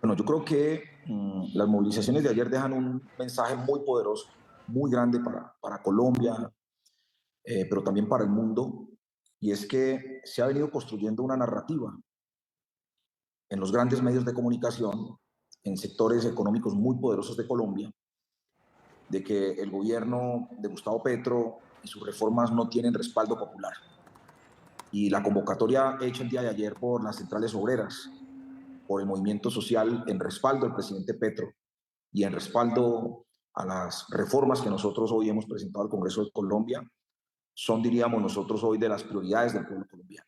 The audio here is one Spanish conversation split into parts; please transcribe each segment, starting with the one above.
Bueno, yo creo que las movilizaciones de ayer dejan un mensaje muy poderoso, muy grande para Colombia, pero también para el mundo, y es que se ha venido construyendo una narrativa en los grandes medios de comunicación, en sectores económicos muy poderosos de Colombia, de que el gobierno de Gustavo Petro y sus reformas no tienen respaldo popular. Y la convocatoria hecha el día de ayer por las centrales obreras, por el movimiento social en respaldo al presidente Petro y en respaldo a las reformas que nosotros hoy hemos presentado al Congreso de Colombia, son, diríamos nosotros hoy, de las prioridades del pueblo colombiano.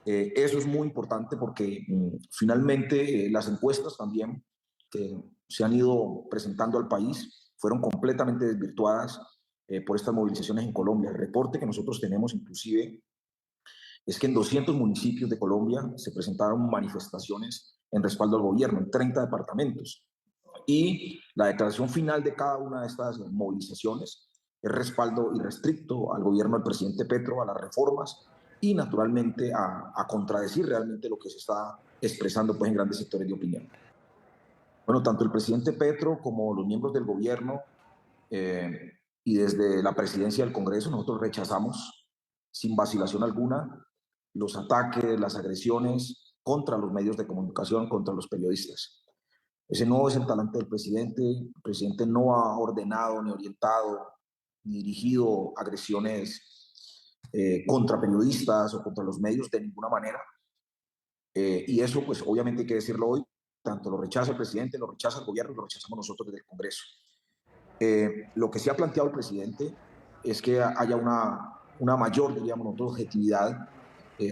Eso es muy importante porque finalmente las encuestas también que se han ido presentando al país fueron completamente desvirtuadas por estas movilizaciones en Colombia. El reporte que nosotros tenemos inclusive es que en 200 municipios de Colombia se presentaron manifestaciones en respaldo al gobierno, en 30 departamentos. Y la declaración final de cada una de estas movilizaciones es respaldo irrestricto al gobierno del presidente Petro, a las reformas y naturalmente a contradecir realmente lo que se está expresando pues, en grandes sectores de opinión. Bueno, tanto el presidente Petro como los miembros del gobierno y desde la presidencia del Congreso nosotros rechazamos sin vacilación alguna los ataques, las agresiones contra los medios de comunicación, contra los periodistas. Ese no es el talante del presidente. El presidente no ha ordenado, ni orientado, ni dirigido agresiones contra periodistas o contra los medios de ninguna manera. Y eso, pues obviamente hay que decirlo hoy, tanto lo rechaza el presidente, lo rechaza el gobierno y lo rechazamos nosotros desde el Congreso. Lo que sí ha planteado el presidente es que haya una mayor, diríamos nosotros, objetividad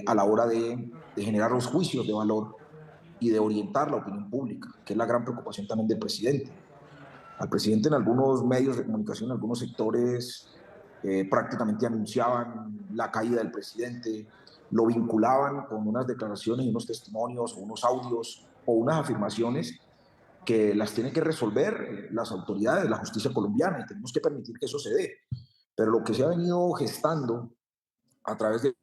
a la hora de generar los juicios de valor y de orientar la opinión pública, que es la gran preocupación también del presidente. Al presidente en algunos medios de comunicación, en algunos sectores, prácticamente anunciaban la caída del presidente, lo vinculaban con unas declaraciones y unos testimonios o unos audios o unas afirmaciones que las tienen que resolver las autoridades, la justicia colombiana, y tenemos que permitir que eso se dé. Pero lo que se ha venido gestando a través de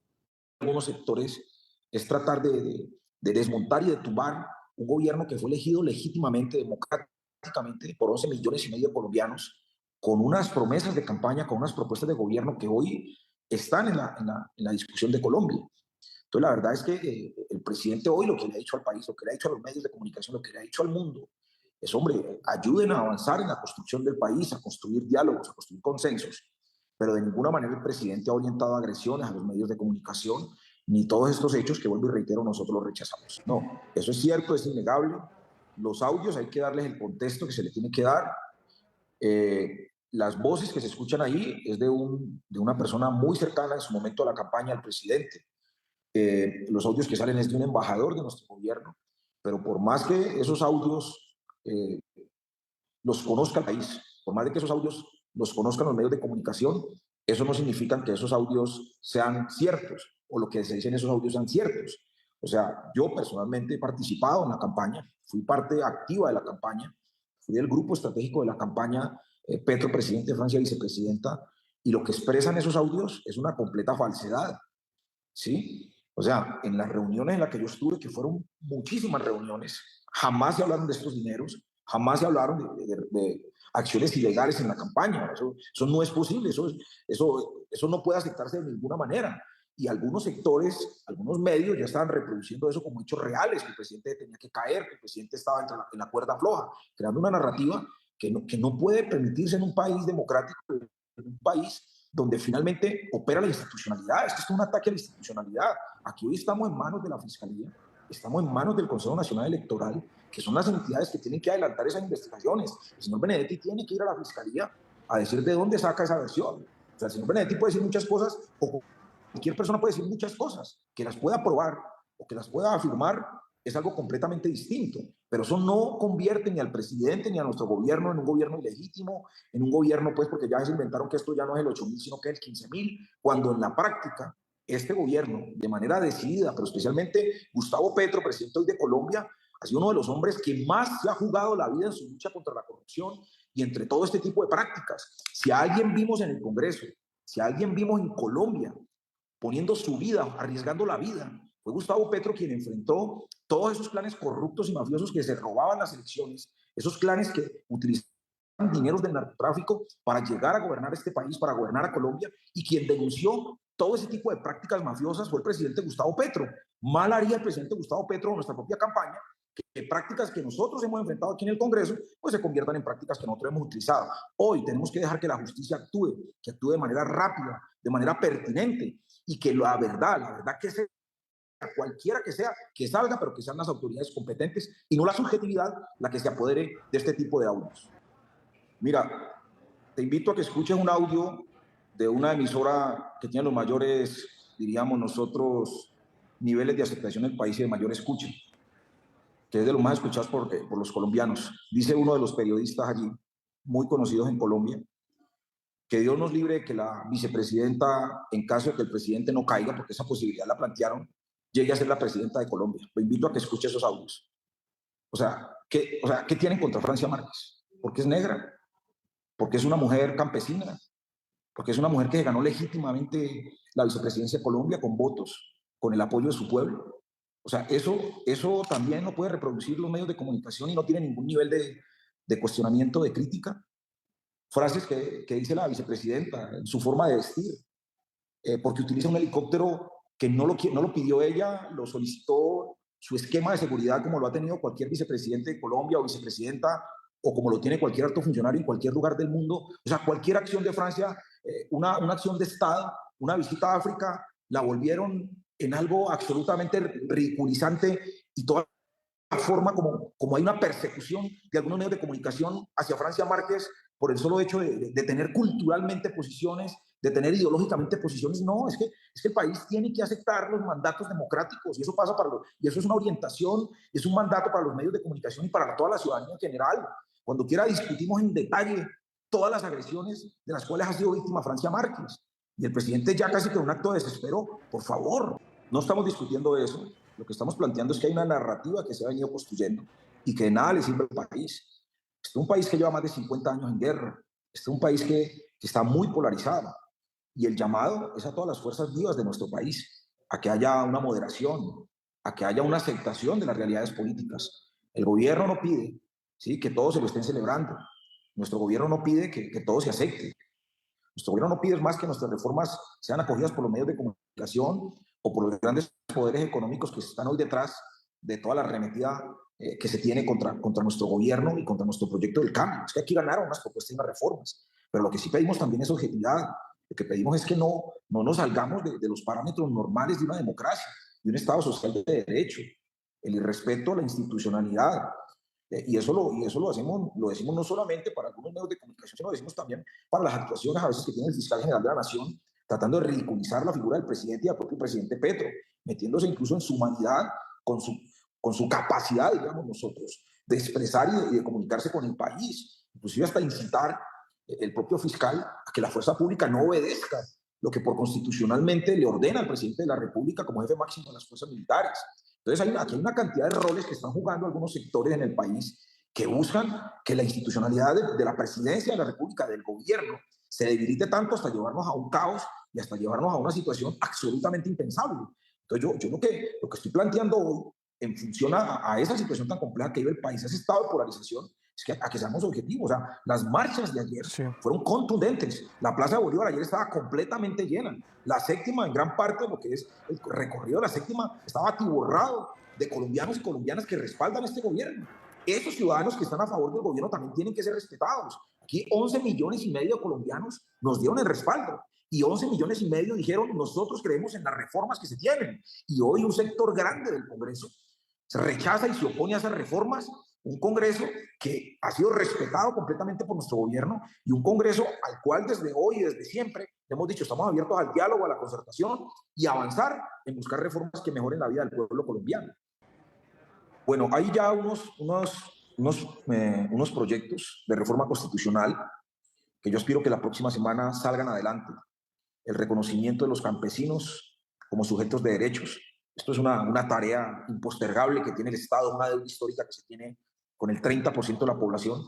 algunos sectores es tratar de desmontar y de tumbar un gobierno que fue elegido legítimamente, democráticamente, por 11 millones y medio de colombianos, con unas promesas de campaña, con unas propuestas de gobierno que hoy están en la discusión de Colombia. Entonces, la verdad es que el presidente hoy lo que le ha dicho al país, lo que le ha dicho a los medios de comunicación, lo que le ha dicho al mundo, es, hombre, ayuden a avanzar en la construcción del país, a construir diálogos, a construir consensos, pero de ninguna manera el presidente ha orientado agresiones a los medios de comunicación, ni todos estos hechos que, vuelvo y reitero, nosotros los rechazamos. No, eso es cierto, es innegable. Los audios hay que darles el contexto que se le tiene que dar. Las voces que se escuchan ahí es de una persona muy cercana en su momento a la campaña al presidente. Los audios que salen es de un embajador de nuestro gobierno, pero por más que esos audios eh, los conozca el país, por más de que esos audios los conozcan los medios de comunicación, eso no significa que esos audios sean ciertos o lo que se dice en esos audios sean ciertos. O sea, yo personalmente he participado en la campaña, fui parte activa de la campaña, fui del grupo estratégico de la campaña Petro, presidente, Francia, vicepresidenta, y lo que expresan esos audios es una completa falsedad, ¿sí? O sea, en las reuniones en las que yo estuve, que fueron muchísimas reuniones, jamás se hablaron de estos dineros, jamás se hablaron de acciones ilegales en la campaña. Eso no es posible, eso no puede aceptarse de ninguna manera. Y algunos sectores, algunos medios ya estaban reproduciendo eso como hechos reales, que el presidente tenía que caer, que el presidente estaba en la cuerda floja, creando una narrativa que no puede permitirse en un país democrático, en un país donde finalmente opera la institucionalidad. Esto es un ataque a la institucionalidad. Aquí hoy estamos en manos de la Fiscalía, estamos en manos del Consejo Nacional Electoral, que son las entidades que tienen que adelantar esas investigaciones. El señor Benedetti tiene que ir a la Fiscalía a decir de dónde saca esa versión. O sea, el señor Benedetti puede decir muchas cosas, o cualquier persona puede decir muchas cosas, que las pueda probar o que las pueda afirmar, es algo completamente distinto. Pero eso no convierte ni al presidente ni a nuestro gobierno en un gobierno ilegítimo, en un gobierno, pues, porque ya se inventaron que esto ya no es el 8.000, sino que es el 15.000, cuando en la práctica este gobierno, de manera decidida, pero especialmente Gustavo Petro, presidente hoy de Colombia, ha sido uno de los hombres que más se ha jugado la vida en su lucha contra la corrupción y entre todo este tipo de prácticas. Si a alguien vimos en el Congreso, si a alguien vimos en Colombia poniendo su vida, arriesgando la vida Fue Gustavo Petro quien enfrentó todos esos planes corruptos y mafiosos que se robaban las elecciones, esos planes que utilizaban dineros del narcotráfico para llegar a gobernar este país, para gobernar a Colombia, y quien denunció todo ese tipo de prácticas mafiosas fue el presidente Gustavo Petro. Mal haría el presidente Gustavo Petro en nuestra propia campaña que prácticas que nosotros hemos enfrentado aquí en el Congreso, pues se conviertan en prácticas que nosotros hemos utilizado. Hoy tenemos que dejar que la justicia actúe, que actúe de manera rápida, de manera pertinente, y que la verdad que sea, cualquiera que sea, que salga, pero que sean las autoridades competentes y no la subjetividad la que se apodere de este tipo de audios. Mira, te invito a que escuches un audio de una emisora que tiene los mayores, diríamos nosotros, niveles de aceptación del país y de mayor escucha, que es de los más escuchados por los colombianos. Dice uno de los periodistas allí, muy conocidos en Colombia, que Dios nos libre de que la vicepresidenta, en caso de que el presidente no caiga, porque esa posibilidad la plantearon, llegue a ser la presidenta de Colombia. Lo invito a que escuche esos audios. ¿Qué tienen contra Francia Márquez? Porque es negra, porque es una mujer campesina, porque es una mujer que ganó legítimamente la vicepresidencia de Colombia con votos, con el apoyo de su pueblo. O sea, eso también no puede reproducir los medios de comunicación y no tiene ningún nivel de cuestionamiento, de crítica. Frases que dice la vicepresidenta en su forma de vestir, porque utiliza un helicóptero que no lo pidió ella, lo solicitó su esquema de seguridad como lo ha tenido cualquier vicepresidente de Colombia o vicepresidenta, o como lo tiene cualquier alto funcionario en cualquier lugar del mundo. O sea, cualquier acción de Francia, una acción de Estado, una visita a África, la volvieron en algo absolutamente ridiculizante, y toda la forma como hay una persecución de algunos medios de comunicación hacia Francia Márquez por el solo hecho de tener culturalmente posiciones, de tener ideológicamente posiciones. No, es que el país tiene que aceptar los mandatos democráticos, y eso pasa y eso es una orientación, es un mandato para los medios de comunicación y para toda la ciudadanía en general. Cuando quiera discutimos en detalle todas las agresiones de las cuales ha sido víctima Francia Márquez. Y el presidente ya casi que un acto de desespero, por favor, no estamos discutiendo eso. Lo que estamos planteando es que hay una narrativa que se ha venido construyendo y que de nada le sirve al país. Este es un país que lleva más de 50 años en guerra. Este es un país que está muy polarizado. Y el llamado es a todas las fuerzas vivas de nuestro país a que haya una moderación, a que haya una aceptación de las realidades políticas. El gobierno no pide, ¿sí?, que todos se lo estén celebrando. Nuestro gobierno no pide que todo se acepte. Nuestro gobierno no pide más que nuestras reformas sean acogidas por los medios de comunicación o por los grandes poderes económicos que están hoy detrás de toda la arremetida que se tiene contra nuestro gobierno y contra nuestro proyecto del cambio. Es que aquí ganaron unas propuestas y unas reformas, pero lo que sí pedimos también es objetividad. Lo que pedimos es que no nos salgamos de los parámetros normales de una democracia, de un Estado social de derecho, el irrespeto a la institucionalidad. Y eso lo decimos no solamente para algunos medios de comunicación, sino lo decimos también para las actuaciones a veces que tiene el fiscal general de la Nación, tratando de ridiculizar la figura del presidente y al propio presidente Petro, metiéndose incluso en su humanidad, con su capacidad, digamos nosotros, de expresar y de comunicarse con el país, inclusive hasta incitar el propio fiscal a que la fuerza pública no obedezca lo que por constitucionalmente le ordena al presidente de la República como jefe máximo de las fuerzas militares. Entonces aquí hay una cantidad de roles que están jugando algunos sectores en el país que buscan que la institucionalidad de la presidencia de la República, del gobierno, se debilite tanto hasta llevarnos a un caos y hasta llevarnos a una situación absolutamente impensable. Entonces yo lo que estoy planteando hoy, en función a esa situación tan compleja que vive el país, ese estado de polarización, es que a que seamos objetivos. O sea, las marchas de ayer fueron contundentes. La Plaza de Bolívar ayer estaba completamente llena. La séptima, en gran parte de lo que es el recorrido de la séptima, estaba atiborrado de colombianos y colombianas que respaldan este gobierno. Esos ciudadanos que están a favor del gobierno también tienen que ser respetados. Aquí 11 millones y medio de colombianos nos dieron el respaldo. Y 11 millones y medio dijeron, nosotros creemos en las reformas que se tienen. Y hoy un sector grande del Congreso se rechaza y se opone a esas reformas. Un Congreso que ha sido respetado completamente por nuestro gobierno, y un Congreso al cual desde hoy y desde siempre hemos dicho estamos abiertos al diálogo, a la concertación y a avanzar en buscar reformas que mejoren la vida del pueblo colombiano. Bueno, hay ya unos proyectos de reforma constitucional que yo espero que la próxima semana salgan adelante. El reconocimiento de los campesinos como sujetos de derechos. Esto es una tarea impostergable que tiene el Estado, una deuda histórica que se tiene con el 30% de la población,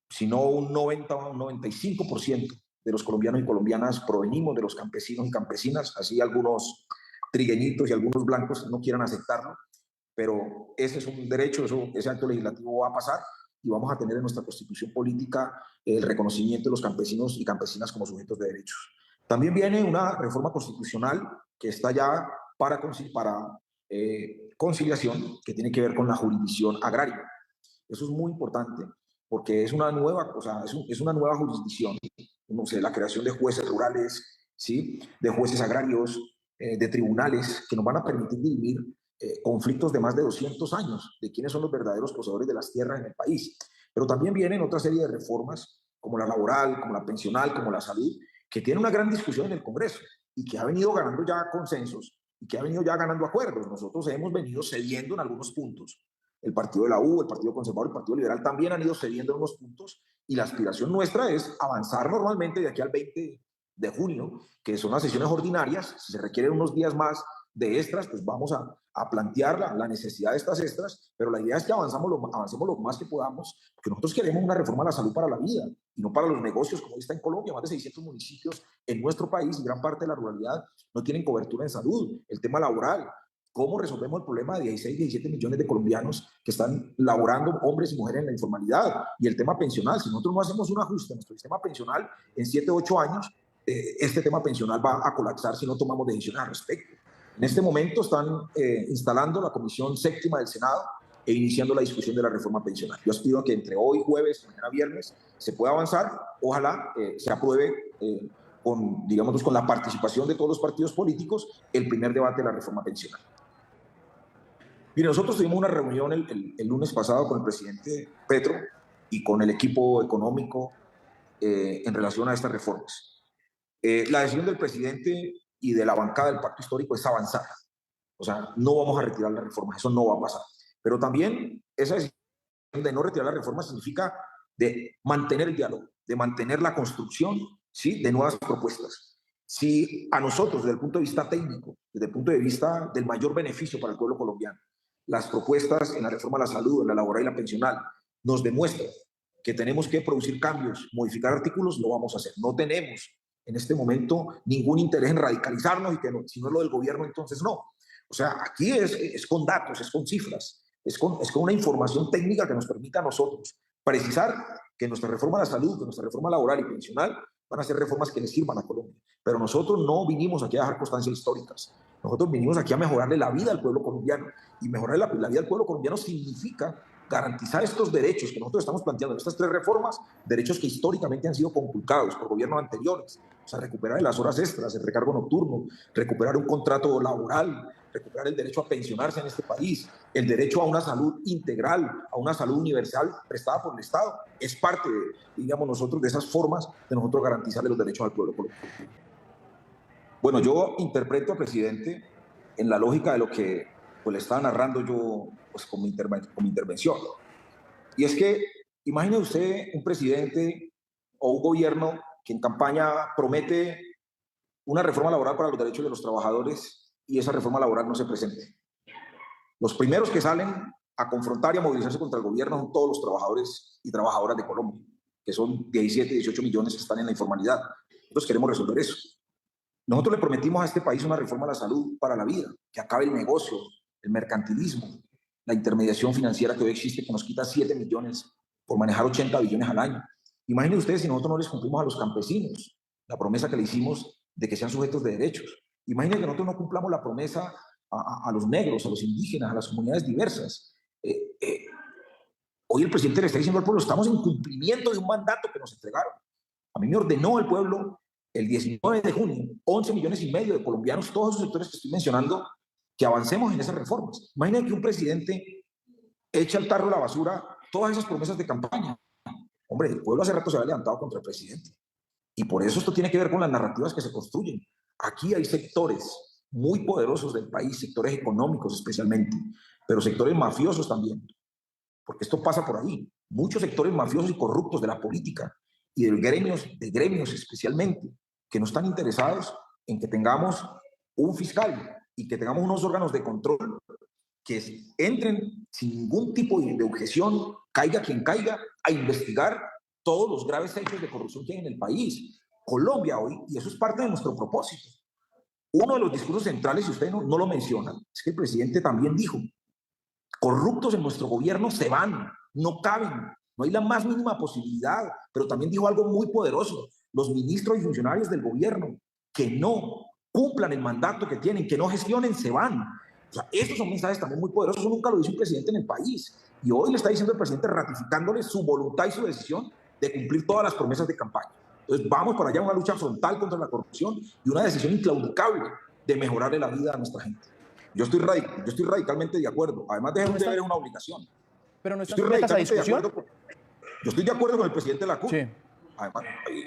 sino un 90 o un 95% de los colombianos y colombianas provenimos de los campesinos y campesinas, así algunos trigueñitos y algunos blancos no quieran aceptarlo, pero ese es un derecho, ese acto legislativo va a pasar y vamos a tener en nuestra constitución política el reconocimiento de los campesinos y campesinas como sujetos de derechos. También viene una reforma constitucional que está ya para conciliación, que tiene que ver con la jurisdicción agraria. Eso es muy importante porque es una nueva, o sea, es una nueva jurisdicción, no sé, la creación de jueces rurales, ¿sí? De jueces agrarios, de tribunales que nos van a permitir dirimir conflictos de más de 200 años de quiénes son los verdaderos poseedores de las tierras en el país. Pero también vienen otra serie de reformas, como la laboral, como la pensional, como la salud, que tiene una gran discusión en el Congreso y que ha venido ganando ya consensos y que ha venido ya ganando acuerdos. Nosotros hemos venido cediendo en algunos puntos. El partido de la U, el Partido Conservador, el Partido Liberal también han ido cediendo en unos puntos y la aspiración nuestra es avanzar normalmente de aquí al 20 de junio, que son las sesiones ordinarias. Si se requieren unos días más de extras, pues vamos a plantear la necesidad de estas extras, pero la idea es que avancemos lo más que podamos, porque nosotros queremos una reforma a la salud para la vida y no para los negocios, como está en Colombia. Más de 600 municipios en nuestro país y gran parte de la ruralidad no tienen cobertura en salud. El tema laboral, ¿cómo resolvemos el problema de 16, 17 millones de colombianos que están laborando, hombres y mujeres, en la informalidad? Y el tema pensional, si nosotros no hacemos un ajuste en nuestro sistema pensional en 7, 8 años, este tema pensional va a colapsar si no tomamos decisiones al respecto. En este momento están instalando la Comisión Séptima del Senado e iniciando la discusión de la reforma pensional. Yo aspiro a que entre hoy, jueves, mañana viernes, se pueda avanzar. Ojalá se apruebe con la participación de todos los partidos políticos el primer debate de la reforma pensional. Mire, nosotros tuvimos una reunión el lunes pasado con el presidente Petro y con el equipo económico en relación a estas reformas. La decisión del presidente y de la bancada del Pacto Histórico es avanzar. O sea, no vamos a retirar las reformas, eso no va a pasar. Pero también esa decisión de no retirar las reformas significa de mantener el diálogo, de mantener la construcción, ¿sí?, de nuevas propuestas. Si a nosotros, desde el punto de vista técnico, desde el punto de vista del mayor beneficio para el pueblo colombiano, las propuestas en la reforma a la salud, en la laboral y la pensional, nos demuestran que tenemos que producir cambios, modificar artículos, lo vamos a hacer. No tenemos en este momento ningún interés en radicalizarnos y que no, si no es lo del gobierno, entonces no. O sea, aquí es con datos, es con cifras, es con una información técnica que nos permita a nosotros precisar que nuestra reforma a la salud, que nuestra reforma laboral y pensional van a ser reformas que les sirvan a Colombia. Pero nosotros no vinimos aquí a dejar constancias históricas. Nosotros vinimos aquí a mejorarle la vida al pueblo colombiano. Y mejorar la vida del pueblo colombiano significa garantizar estos derechos que nosotros estamos planteando en estas 3 reformas, derechos que históricamente han sido conculcados por gobiernos anteriores. O sea, recuperar las horas extras, el recargo nocturno, recuperar un contrato laboral, recuperar el derecho a pensionarse en este país, el derecho a una salud integral, a una salud universal prestada por el Estado. Es parte, digamos, nosotros de esas formas de nosotros garantizarle los derechos al pueblo colombiano. Bueno, yo interpreto al presidente en la lógica de lo que pues, le estaba narrando yo pues, con mi intervención. Y es que imagine usted un presidente o un gobierno que en campaña promete una reforma laboral para los derechos de los trabajadores y esa reforma laboral no se presente. Los primeros que salen a confrontar y a movilizarse contra el gobierno son todos los trabajadores y trabajadoras de Colombia, que son 17, 18 millones que están en la informalidad. Nosotros queremos resolver eso. Nosotros le prometimos a este país una reforma a la salud para la vida, que acabe el negocio, el mercantilismo, la intermediación financiera que hoy existe, que nos quita 7 millones por manejar 80 billones al año. Imaginen ustedes si nosotros no les cumplimos a los campesinos la promesa que le hicimos de que sean sujetos de derechos. Imaginen que nosotros no cumplamos la promesa a los negros, a los indígenas, a las comunidades diversas. Hoy el presidente le está diciendo al pueblo, estamos en cumplimiento de un mandato que nos entregaron. A mí me ordenó el pueblo el 19 de junio, 11 millones y medio de colombianos, todos esos sectores que estoy mencionando, que avancemos en esas reformas. Imaginen que un presidente echa al tarro de la basura todas esas promesas de campaña. Hombre, el pueblo hace rato se había levantado contra el presidente. Y por eso esto tiene que ver con las narrativas que se construyen. Aquí hay sectores muy poderosos del país, sectores económicos especialmente, pero sectores mafiosos también, porque esto pasa por ahí. Muchos sectores mafiosos y corruptos de la política y de gremios especialmente, que no están interesados en que tengamos un fiscal y que tengamos unos órganos de control que entren sin ningún tipo de objeción, caiga quien caiga, a investigar todos los graves hechos de corrupción que hay en el país. Colombia hoy, y eso es parte de nuestro propósito, Uno de los discursos centrales, y usted no lo menciona, es que el presidente también dijo, corruptos en nuestro gobierno se van, no caben, no hay la más mínima posibilidad, pero también dijo algo muy poderoso, los ministros y funcionarios del gobierno que no cumplan el mandato que tienen, que no gestionen, se van. O sea, esos son mensajes también muy poderosos, eso nunca lo dice un presidente en el país. Y hoy le está diciendo el presidente ratificándole su voluntad y su decisión de cumplir todas las promesas de campaña. Entonces vamos para allá, una lucha frontal contra la corrupción y una decisión inclaudicable de mejorarle la vida a nuestra gente. Yo estoy radicalmente de acuerdo. Además de ser un deber, es una obligación. Pero no están sujetas a discusión. Yo estoy de acuerdo con el presidente de la CUT. Sí. Además,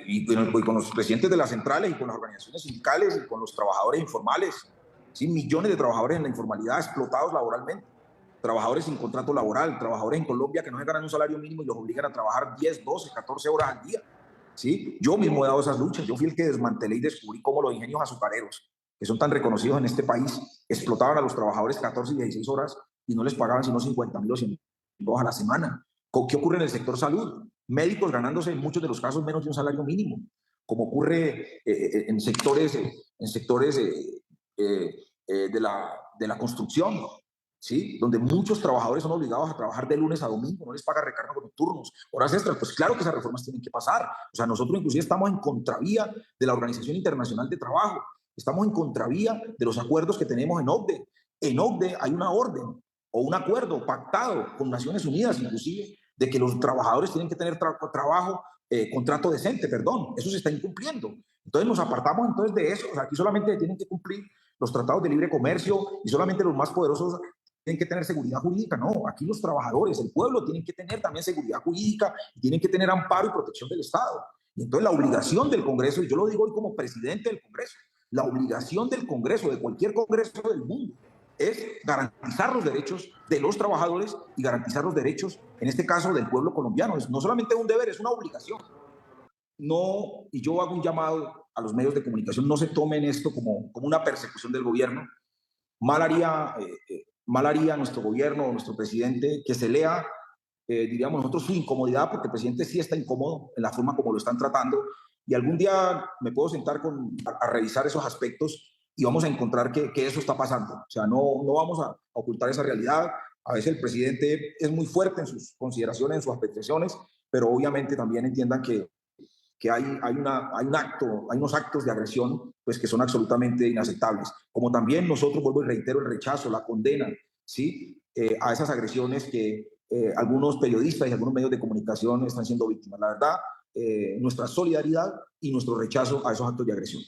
y con los presidentes de las centrales y con las organizaciones sindicales y con los trabajadores informales. ¿Sí? Millones de trabajadores en la informalidad explotados laboralmente. Trabajadores sin contrato laboral, trabajadores en Colombia que no se ganan un salario mínimo y los obligan a trabajar 10, 12, 14 horas al día. ¿Sí? Yo mismo he dado esas luchas. Yo fui el que desmantelé y descubrí cómo los ingenios azucareros, que son tan reconocidos en este país, explotaban a los trabajadores 14 y 16 horas y no les pagaban sino 50.000 o 100.000 a la semana. ¿Qué ocurre en el sector salud? Médicos ganándose en muchos de los casos menos de un salario mínimo, como ocurre en sectores de la construcción, ¿sí? Donde muchos trabajadores son obligados a trabajar de lunes a domingo, no les paga recarga por turnos, horas extras. Pues claro que esas reformas tienen que pasar. O sea, nosotros inclusive estamos en contravía de la Organización Internacional de Trabajo, estamos en contravía de los acuerdos que tenemos en OCDE. En OCDE hay una orden o un acuerdo pactado con Naciones Unidas, inclusive, de que los trabajadores tienen que tener contrato decente, perdón. Eso se está incumpliendo. Entonces nos apartamos entonces de eso. O sea, aquí solamente tienen que cumplir los tratados de libre comercio y solamente los más poderosos tienen que tener seguridad jurídica. No, aquí los trabajadores, el pueblo, tienen que tener también seguridad jurídica y tienen que tener amparo y protección del Estado. Y entonces la obligación del Congreso, y yo lo digo hoy como presidente del Congreso, la obligación del Congreso, de cualquier Congreso del mundo, es garantizar los derechos de los trabajadores y garantizar los derechos, en este caso, del pueblo colombiano. No solamente un deber, es una obligación. No, y yo hago un llamado a los medios de comunicación, no se tomen esto como una persecución del gobierno. Mal haría nuestro gobierno, nuestro presidente, que se lea, diríamos nosotros, su incomodidad, porque el presidente sí está incómodo en la forma como lo están tratando. Y algún día me puedo sentar a revisar esos aspectos y vamos a encontrar que eso está pasando. O sea, no vamos a ocultar esa realidad. A veces el presidente es muy fuerte en sus consideraciones, en sus apreciaciones, pero obviamente también entiendan que hay unos actos de agresión pues, que son absolutamente inaceptables. Como también nosotros, vuelvo y reitero, el rechazo, la condena, ¿sí? A esas agresiones que algunos periodistas y algunos medios de comunicación están siendo víctimas. La verdad, nuestra solidaridad y nuestro rechazo a esos actos de agresión.